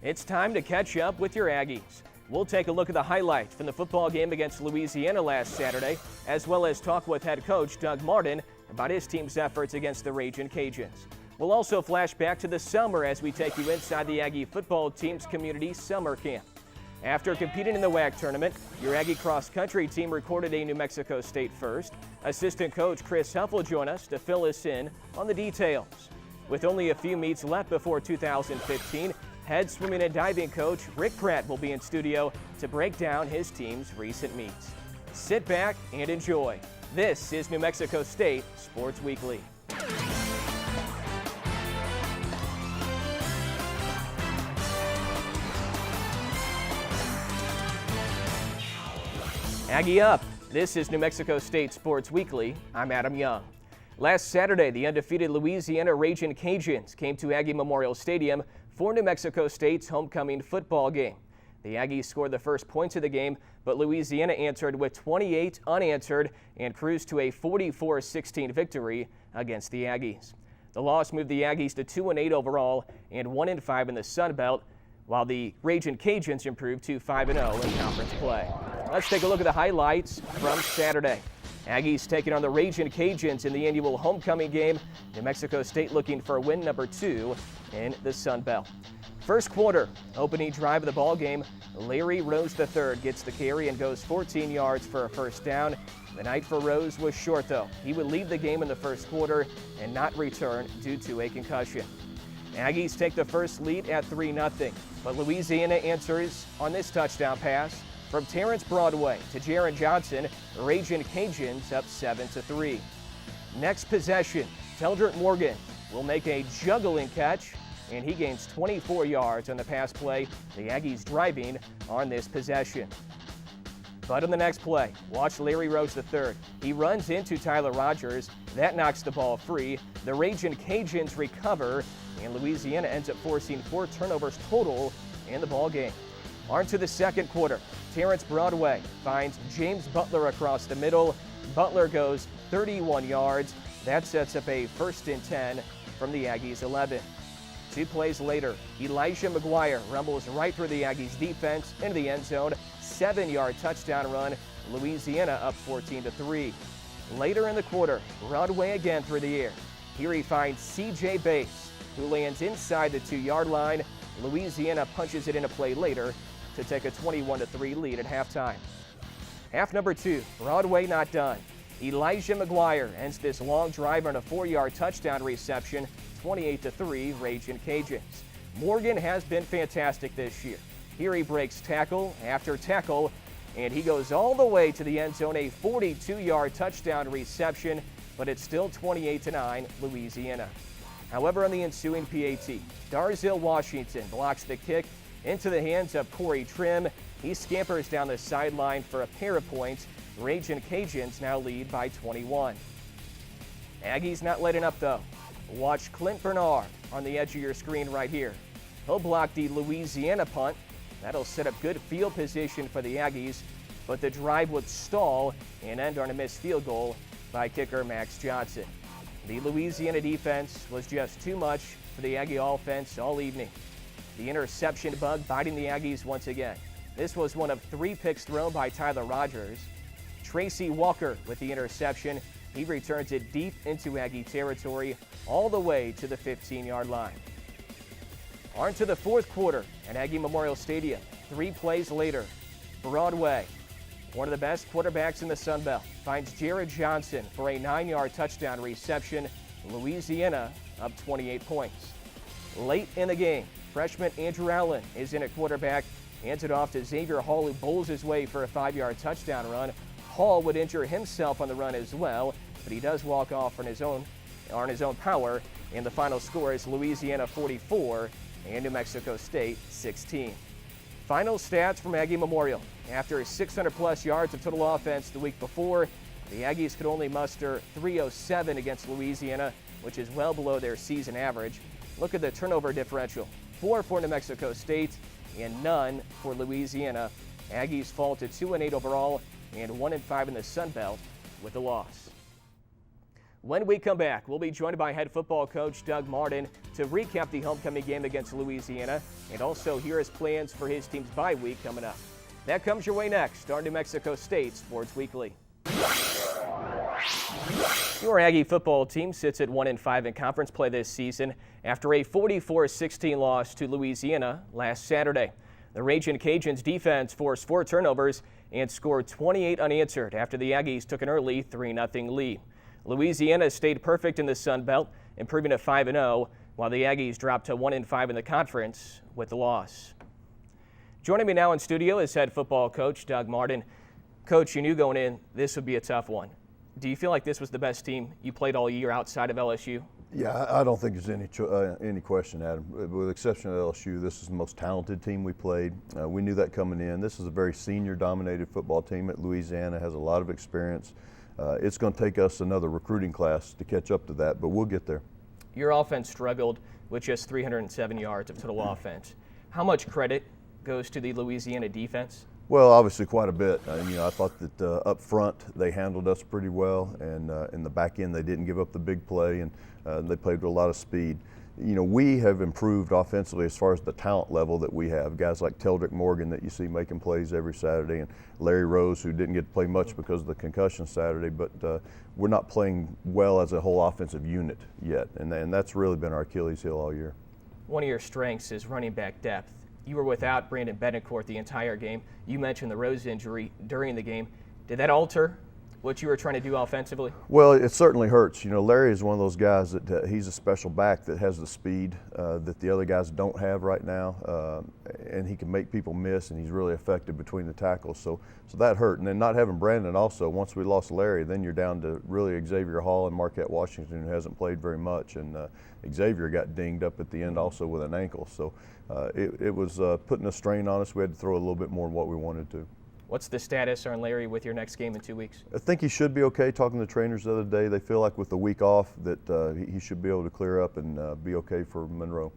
It's time to catch up with your Aggies. We'll take a look at the highlights from the football game against Louisiana last Saturday, as well as talk with head coach Doug Martin about his team's efforts against the Ragin' Cajuns. We'll also flash back to the summer as we take you inside the Aggie football team's community summer camp. After competing in the WAC tournament, your Aggie cross-country team recorded a New Mexico State first. Assistant coach Chris Huff will join us to fill us in on the details. With only a few meets left before 2015, head swimming and diving coach Rick Pratt will be in studio to break down his team's recent meets. Sit back and enjoy. This is New Mexico State Sports Weekly. Aggie up. This is New Mexico State Sports Weekly. I'm Adam Young. Last Saturday, the undefeated Louisiana Ragin' Cajuns came to Aggie Memorial Stadium for New Mexico State's homecoming football game. The Aggies scored the first points of the game, but Louisiana answered with 28 unanswered and cruised to a 44-16 victory against the Aggies. The loss moved the Aggies to 2-8 overall and 1-5 in the Sun Belt, while the Ragin' Cajuns improved to 5-0 in conference play. Let's take a look at the highlights from Saturday. Aggies taking on the Ragin' Cajuns in the annual homecoming game. New Mexico State looking for win number 2 in the Sun Belt. First quarter, opening drive of the ball game, Larry Rose III gets the carry and goes 14 yards for a first down. The night for Rose was short, though. He would leave the game in the first quarter and not return due to a concussion. Aggies take the first lead at 3-0, but Louisiana answers on this touchdown pass from Terrence Broadway to Jaron Johnson. Ragin' Cajuns up 7-3. Next possession, Teldrick Morgan will make a juggling catch, and he gains 24 yards on the pass play. The Aggies driving on this possession. But on the next play, watch Larry Rose III. He runs into Tyler Rogers. That knocks the ball free. The Ragin' Cajuns recover, and Louisiana ends up forcing 4 turnovers total in the ball game. On to the second quarter. Terrence Broadway finds James Butler across the middle. Butler goes 31 yards. That sets up a 1st and 10 from the Aggies 11. 2 plays later, Elijah McGuire rumbles right through the Aggies defense into the end zone. 7-yard touchdown run. Louisiana up 14-3. Later in the quarter, Broadway again through the air. Here he finds C.J. Bates, who lands inside the 2-yard line. Louisiana punches it in a play later to take a 21-3 lead at halftime. Half number 2, Broadway not done. Elijah McGuire ends this long drive on a 4-yard touchdown reception, 28-3 Ragin' Cajuns. Morgan has been fantastic this year. Here he breaks tackle after tackle, and he goes all the way to the end zone, a 42-yard touchdown reception, but it's still 28-9 Louisiana. However, on the ensuing PAT, Darzil Washington blocks the kick into the hands of Corey Trim. He scampers down the sideline for a pair of points. Ragin' Cajuns now lead by 21. Aggies not letting up, though. Watch Clint Bernard on the edge of your screen right here. He'll block the Louisiana punt. That'll set up good field position for the Aggies, but the drive would stall and end on a missed field goal by kicker Max Johnson. The Louisiana defense was just too much for the Aggie offense all evening. The interception bug biting the Aggies once again. This was one of 3 picks thrown by Tyler Rogers. Tracy Walker with the interception. He returns it deep into Aggie territory all the way to the 15-yard line. On to the fourth quarter at Aggie Memorial Stadium. 3 plays later, Broadway, one of the best quarterbacks in the Sun Belt, finds Jared Johnson for a 9-yard touchdown reception. Louisiana up 28 points. Late in the game, freshman Andrew Allen is in at quarterback, hands it off to Xavier Hall, who bowls his way for a 5-yard touchdown run. Hall would injure himself on the run as well, but he does walk off on his own power, and the final score is Louisiana 44 and New Mexico State 16. Final stats from Aggie Memorial. After 600-plus yards of total offense the week before, the Aggies could only muster 307 against Louisiana, which is well below their season average. Look at the turnover differential. 4 for New Mexico State and none for Louisiana. Aggies fall to 2-8 overall and 1-5 in the Sun Belt with a loss. When we come back, we'll be joined by head football coach Doug Martin to recap the homecoming game against Louisiana and also hear his plans for his team's bye week coming up. That comes your way next on New Mexico State Sports Weekly. Your Aggie football team sits at 1-5 in conference play this season after a 44-16 loss to Louisiana last Saturday. The Ragin' Cajuns defense forced 4 turnovers and scored 28 unanswered after the Aggies took an early 3-0 lead. Louisiana stayed perfect in the Sun Belt, improving to 5-0, while the Aggies dropped to 1-5 in the conference with the loss. Joining me now in studio is head football coach Doug Martin. Coach, you knew going in this would be a tough one. Do you feel like this was the best team you played all year outside of LSU? Yeah, I don't think there's any question, Adam. With the exception of LSU, this is the most talented team we played. We knew that coming in. This is a very senior-dominated football team at Louisiana, has a lot of experience. It's going to take us another recruiting class to catch up to that, but we'll get there. Your offense struggled with just 307 yards of total offense. How much credit goes to the Louisiana defense? Well, obviously quite a bit. I thought that up front they handled us pretty well, and in the back end they didn't give up the big play, and they played with a lot of speed. We have improved offensively as far as the talent level that we have. Guys like Teldrick Morgan that you see making plays every Saturday, and Larry Rose, who didn't get to play much because of the concussion Saturday, but we're not playing well as a whole offensive unit yet, and that's really been our Achilles heel all year. One of your strengths is running back depth. You were without Brandon Betancourt the entire game. You mentioned the Rose injury during the game. Did that alter what you were trying to do offensively? Well, it certainly hurts. Larry is one of those guys that he's a special back that has the speed that the other guys don't have right now, and he can make people miss, and he's really effective between the tackles. So that hurt. And then not having Brandon also, once we lost Larry, then you're down to really Xavier Hall and Marquette Washington, who hasn't played very much, and Xavier got dinged up at the end also with an ankle. So it was putting a strain on us. We had to throw a little bit more than what we wanted to. What's the status on Larry with your next game in 2 weeks? I think he should be okay. Talking to the trainers the other day, they feel like with the week off that he should be able to clear up and be okay for Monroe.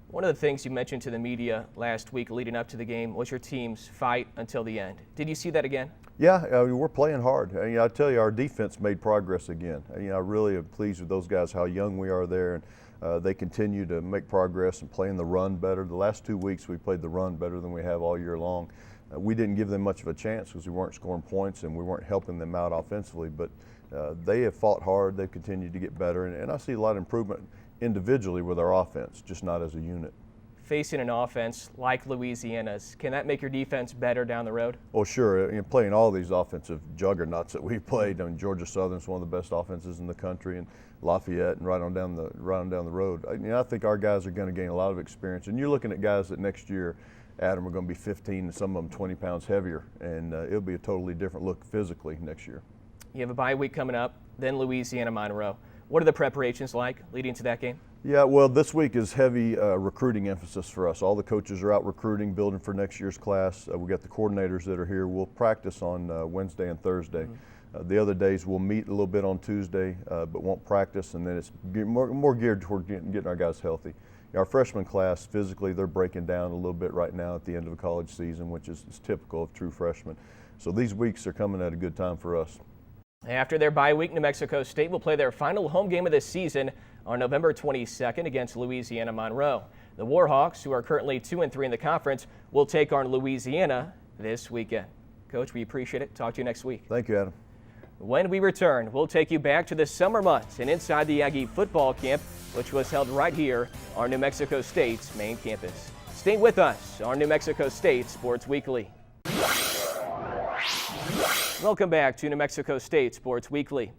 One of the things you mentioned to the media last week leading up to the game was your team's fight until the end. Did you see that again? Yeah, we're playing hard. I tell you, our defense made progress again. I really am pleased with those guys, how young we are there, and they continue to make progress and playing the run better. The last 2 weeks we played the run better than we have all year long. We didn't give them much of a chance because we weren't scoring points and we weren't helping them out offensively, but they have fought hard. They've continued to get better, and I see a lot of improvement individually with our offense, just not as a unit. Facing an offense like Louisiana's, can that make your defense better down the road? Oh, sure. Playing all these offensive juggernauts that we've played. Georgia Southern's one of the best offenses in the country, and Lafayette, and right on down the road. I think our guys are going to gain a lot of experience, and you're looking at guys that next year, Adam, are going to be 15 and some of them 20 pounds heavier, and it'll be a totally different look physically next year. You have a bye week coming up, then Louisiana Monroe. What are the preparations like leading to that game? Yeah, well, this week is heavy recruiting emphasis for us. All the coaches are out recruiting, building for next year's class. We got the coordinators that are here. We'll practice on Wednesday and Thursday. The other days we'll meet a little bit on Tuesday, but won't practice, and then it's more geared toward getting our guys healthy. Our freshman class, physically, they're breaking down a little bit right now at the end of a college season, which is typical of true freshmen. So these weeks are coming at a good time for us. After their bye week, New Mexico State will play their final home game of the season on November 22nd against Louisiana Monroe. The Warhawks, who are currently 2-3 in the conference, will take on Louisiana this weekend. Coach, we appreciate it. Talk to you next week. Thank you, Adam. When we return, we'll take you back to the summer months and inside the Aggie Football Camp, which was held right here on New Mexico State's main campus. Stay with us on New Mexico State Sports Weekly. Welcome back to New Mexico State Sports Weekly.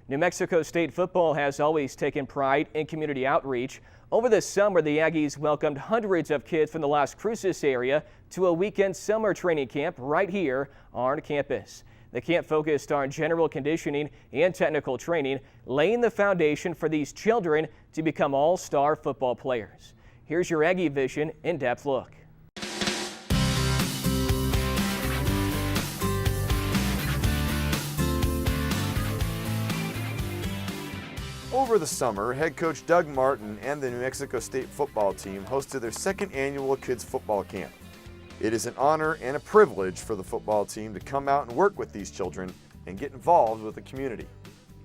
New Mexico State football has always taken pride in community outreach. Over the summer, the Aggies welcomed hundreds of kids from the Las Cruces area to a weekend summer training camp right here on campus. The camp focused on general conditioning and technical training, laying the foundation for these children to become all-star football players. Here's your Aggie Vision in-depth look. Over the summer, head coach Doug Martin and the New Mexico State football team hosted their second annual Kids Football Camp. It is an honor and a privilege for the football team to come out and work with these children and get involved with the community.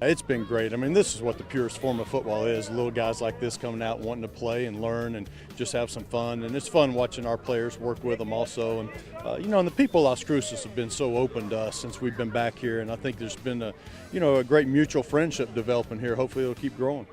It's been great. I mean, this is what the purest form of football is. Little guys like this coming out wanting to play and learn and just have some fun. And it's fun watching our players work with them also. And, and the people of Las Cruces have been so open to us since we've been back here. And I think there's been a great mutual friendship developing here. Hopefully it'll keep growing.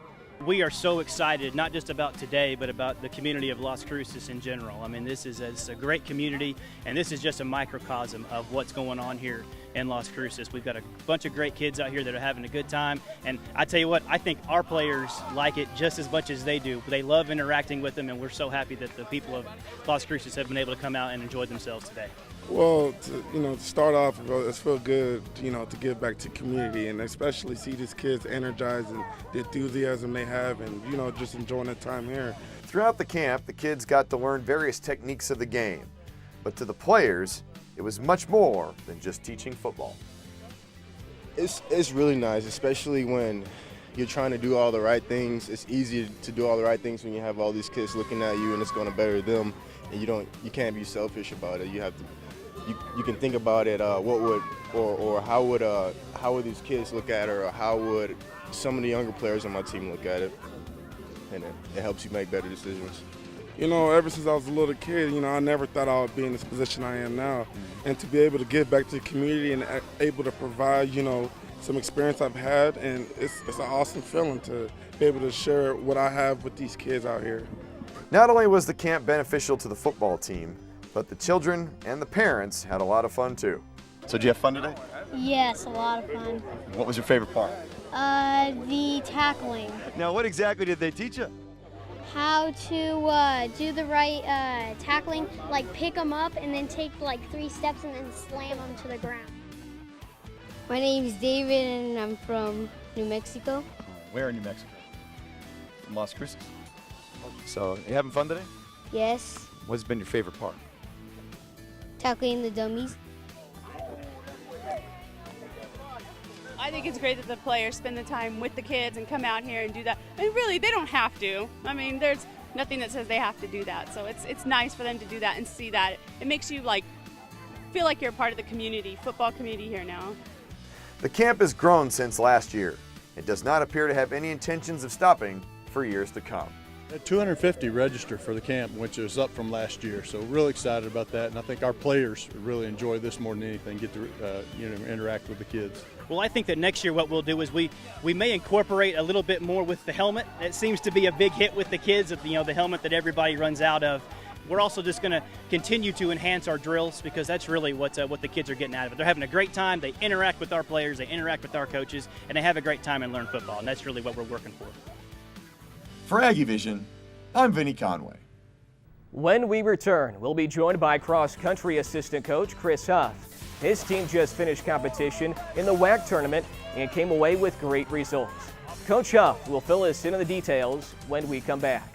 We are so excited, not just about today, but about the community of Las Cruces in general. I mean, this is a great community, and this is just a microcosm of what's going on here in Las Cruces. We've got a bunch of great kids out here that are having a good time, and I tell you what, I think our players like it just as much as they do. They love interacting with them, and we're so happy that the people of Las Cruces have been able to come out and enjoy themselves today. Well, to start off, it's feel good, to give back to community and especially see these kids energized and the enthusiasm they have and, just enjoying their time here. Throughout the camp, the kids got to learn various techniques of the game. But to the players, it was much more than just teaching football. It's really nice, especially when you're trying to do all the right things. It's easy to do all the right things when you have all these kids looking at you and it's going to better them. And you can't be selfish about it. You have to. You can think about it. How would these kids look at it, or how would some of the younger players on my team look at it? And it helps you make better decisions. Ever since I was a little kid, I never thought I would be in this position I am now, and to be able to give back to the community and able to provide, some experience I've had, and it's an awesome feeling to be able to share what I have with these kids out here. Not only was the camp beneficial to the football team, but the children and the parents had a lot of fun too. So did you have fun today? Yes, a lot of fun. What was your favorite part? The tackling. Now, what exactly did they teach you? How to do the right tackling, like pick them up and then take like 3 steps and then slam them to the ground. My name is David and I'm from New Mexico. Where in New Mexico? From Las Cruces. So, you having fun today? Yes. What's been your favorite part? Tackling the dummies. I think it's great that the players spend the time with the kids and come out here and do that. And really, they don't have to. I mean, there's nothing that says they have to do that. So it's nice for them to do that and see that. It makes you feel like you're a part of the community, football community here now. The camp has grown since last year. It does not appear to have any intentions of stopping for years to come. 250 registered for the camp, which is up from last year. So really excited about that, and I think our players really enjoy this more than anything. Get to interact with the kids. Well, I think that next year what we'll do is we may incorporate a little bit more with the helmet. It seems to be a big hit with the kids, the helmet that everybody runs out of. We're also just going to continue to enhance our drills because that's really what the kids are getting out of it. They're having a great time. They interact with our players. They interact with our coaches, and they have a great time and learn football, and that's really what we're working for. For Aggie Vision, I'm Vinny Conway. When we return, we'll be joined by cross-country assistant coach Chris Huff. His team just finished competition in the WAC tournament and came away with great results. Coach Huff will fill us in on the details when we come back.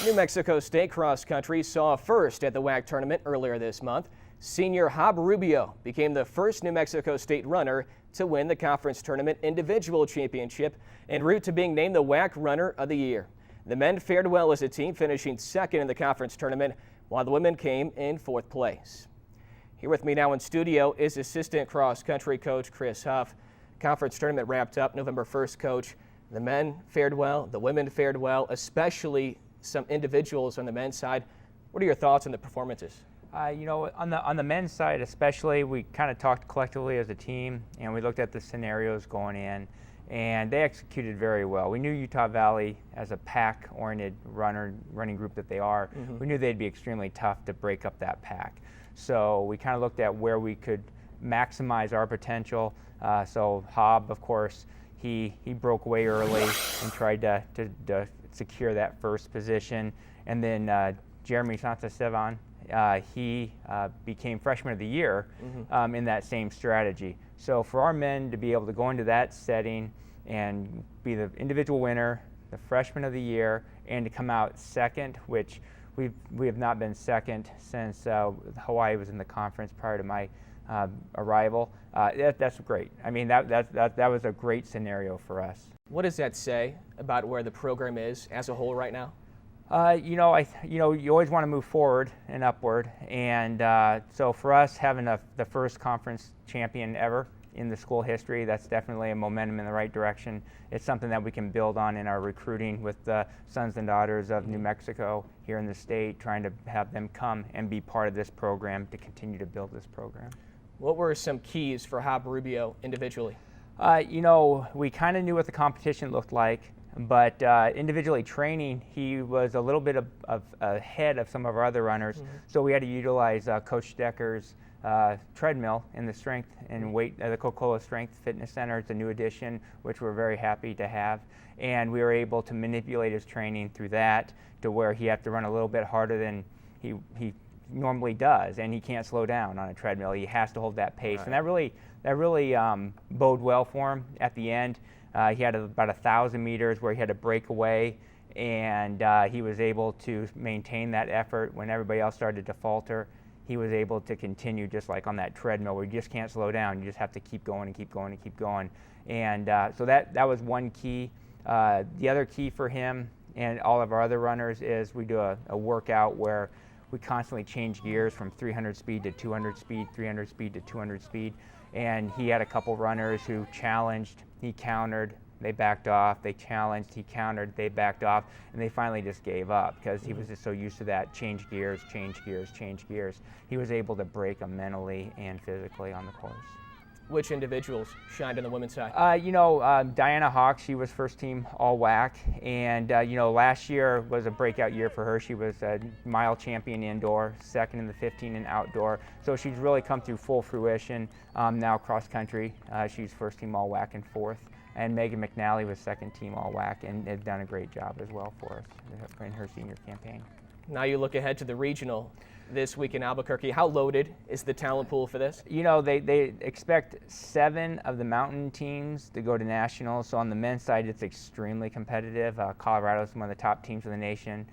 New Mexico State cross-country saw a first at the WAC tournament earlier this month. Senior Hob Rubio became the first New Mexico State runner to win the conference tournament individual championship en route to being named the WAC Runner of the Year. The men fared well as a team, finishing second in the conference tournament, while the women came in 4th place. Here with me now in studio is assistant cross-country coach Chris Huff. Conference tournament wrapped up November 1st, Coach. The men fared well, the women fared well, especially some individuals on the men's side. What are your thoughts on the performances? On the men's side especially, we kind of talked collectively as a team, and we looked at the scenarios going in, and they executed very well. We knew Utah Valley, as a pack-oriented running group that they are, we knew they'd be extremely tough to break up that pack. So we kind of looked at where we could maximize our potential. So Hob, of course, he broke away early and tried to secure that first position. And then Jeremy Santastevan, he became Freshman of the Year in that same strategy. So for our men to be able to go into that setting and be the individual winner, the Freshman of the Year, and to come out second, which we have not been second since Hawaii was in the conference prior to my arrival. That's great. I mean, that was a great scenario for us. What does that say about where the program is as a whole right now? You always want to move forward and upward, and so for us, having the first conference champion ever in the school history. That's definitely a momentum in the right direction. It's something that we can build on in our recruiting with the sons and daughters of New Mexico here in the state, trying to have them come and be part of this program to continue to build this program. What were some keys for Hop Rubio individually? You know, we kind of knew what the competition looked like, but individually training, he was a little bit ahead of some of our other runners. So we had to utilize Coach Decker's treadmill in the strength and weight, the Coca-Cola Strength Fitness Center. It's a new addition, which we're very happy to have. And we were able to manipulate his training through that to where he had to run a little bit harder than he normally does, and he can't slow down on a treadmill. He has to hold that pace, and that really bode well for him at the end. He had about 1,000 meters where he had to break away, and he was able to maintain that effort when everybody else started to falter. He was able to continue just like on that treadmill where you just can't slow down. You just have to keep going and keep going and keep going. And so that was one key. The other key for him and all of our other runners is we do a workout where we constantly change gears from 300 speed to 200 speed, 300 speed to 200 speed. And he had a couple runners who challenged, he countered, they backed off, they challenged, he countered, they backed off, and they finally just gave up because he was just so used to that change gears, change gears, change gears. He was able to break them mentally and physically on the course. Which individuals shined on the women's side? You know, Diana Hawks, she was first team all-WAC, and you know, last year was a breakout year for her. She was a mile champion indoor, second in the 15 in outdoor, so she's really come through full fruition. Now cross country, she's first team all-WAC and fourth, and Megan McNally was second team all-WAC and has done a great job as well for us in her senior campaign. Now you look ahead to the regional this week in Albuquerque. How loaded is the talent pool for this? You know, they expect 7 of the mountain teams to go to nationals. So on the men's side, it's extremely competitive. Colorado's one of the top teams in the nation.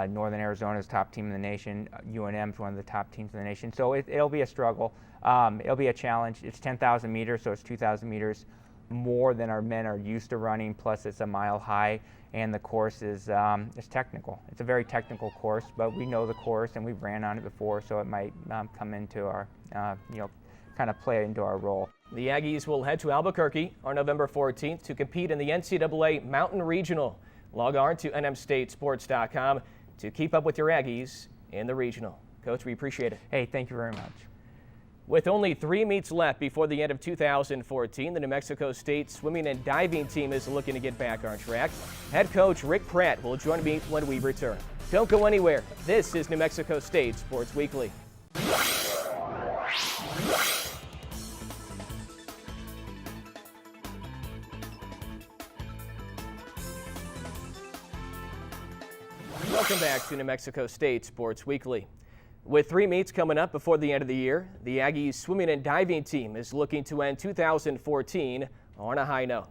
Northern Arizona's top team in the nation. UNM's one of the top teams in the nation. So it'll be a struggle. It'll be a challenge. It's 10,000 meters, so it's 2,000 meters more than our men are used to running. Plus, it's a mile high. And the course is technical. It's a very technical course, but we know the course and we've ran on it before, so it might come into our, you know, kind of play into our role. The Aggies will head to Albuquerque on November 14th to compete in the NCAA Mountain Regional. Log on to nmstatesports.com to keep up with your Aggies in the regional. Coach, we appreciate it. Hey, thank you very much. With only 3 meets left before the end of 2014, the New Mexico State swimming and diving team is looking to get back on track. Head coach Rick Pratt will join me when we return. Don't go anywhere. This is New Mexico State Sports Weekly. Welcome back to New Mexico State Sports Weekly. With 3 meets coming up before the end of the year, the Aggies swimming and diving team is looking to end 2014 on a high note.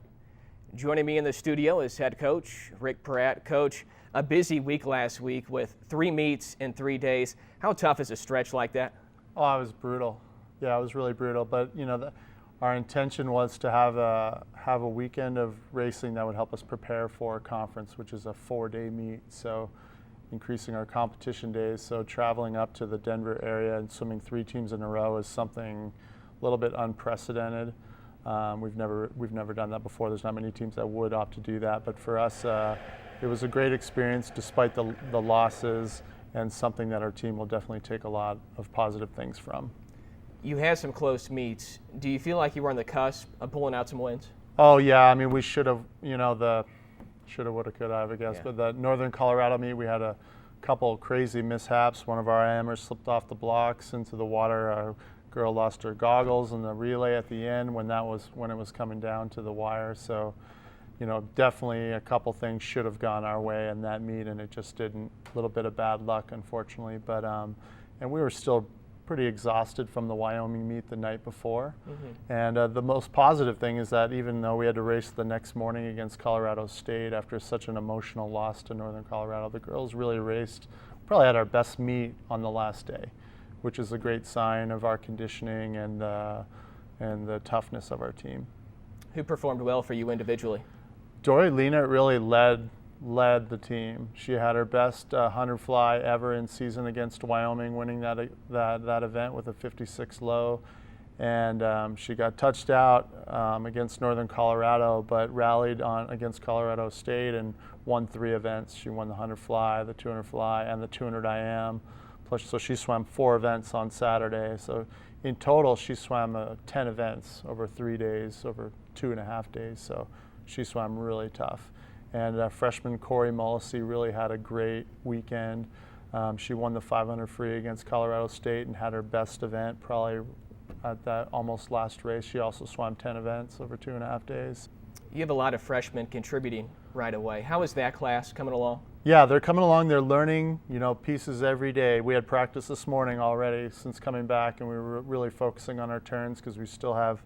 Joining me in the studio is head coach Rick Pratt. Coach, a busy week last week with 3 meets in 3 days. How tough is a stretch like that? Oh, it was brutal. Yeah, it was really brutal. But you know, our intention was to have a weekend of racing that would help us prepare for a conference, which is a 4-day meet. So increasing our competition days. So traveling up to the Denver area and swimming 3 teams in a row is something a little bit unprecedented. We've never done that before. There's not many teams that would opt to do that. But for us, it was a great experience despite the losses, and something that our team will definitely take a lot of positive things from. You had some close meets. Do you feel like you were on the cusp of pulling out some wins? Oh yeah, I mean we should have, you know, shoulda, woulda, coulda, I guess. Yeah. But the Northern Colorado meet, we had a couple crazy mishaps. One of our IMers slipped off the blocks into the water. Our girl lost her goggles in the relay at the end when it was coming down to the wire. So, you know, definitely a couple things should have gone our way in that meet, and it just didn't. A little bit of bad luck, unfortunately. But and we were still pretty exhausted from the Wyoming meet the night before. Mm-hmm. And the most positive thing is that even though we had to race the next morning against Colorado State after such an emotional loss to Northern Colorado, the girls really raced, probably had our best meet on the last day, which is a great sign of our conditioning and the toughness of our team. Who performed well for you individually? Dory Lena really led the team. She had her best 100 fly ever in season against Wyoming, winning that event with a 56 low. and she got touched out against Northern Colorado, but rallied on against Colorado State and won 3 events. She won the 100 fly, the 200 fly, and the 200 IM. Plus, so she swam 4 events on Saturday. So in total, she swam 10 events over 3 days, over 2.5 days. So she swam really tough. And freshman Corey Mullesy really had a great weekend. She won the 500 free against Colorado State and had her best event probably at that almost last race. She also swam 10 events over 2.5 days. You have a lot of freshmen contributing right away. How is that class coming along? Yeah, they're coming along. They're learning, pieces every day. We had practice this morning already since coming back, and we were really focusing on our turns because we still have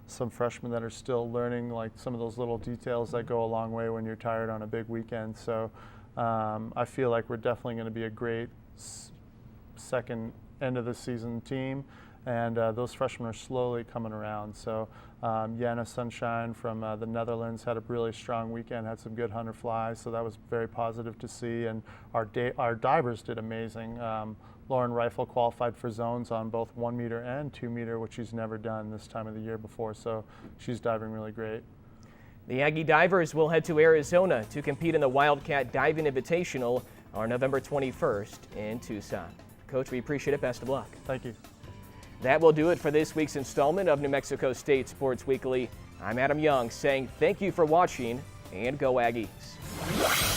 some freshmen that are still learning, like some of those little details that go a long way when you're tired on a big weekend. So I feel like we're definitely going to be a great second end of the season team. And those freshmen are slowly coming around. So Jana Sunshine from the Netherlands had a really strong weekend, had some good 100 flies, so that was very positive to see. And our divers did amazing. Lauren Rifle qualified for zones on both 1 meter and 2 meter, which she's never done this time of the year before, so she's diving really great. The Aggie Divers will head to Arizona to compete in the Wildcat Diving Invitational on November 21st in Tucson. Coach, we appreciate it. Best of luck. Thank you. That will do it for this week's installment of New Mexico State Sports Weekly. I'm Adam Young saying thank you for watching, and go Aggies.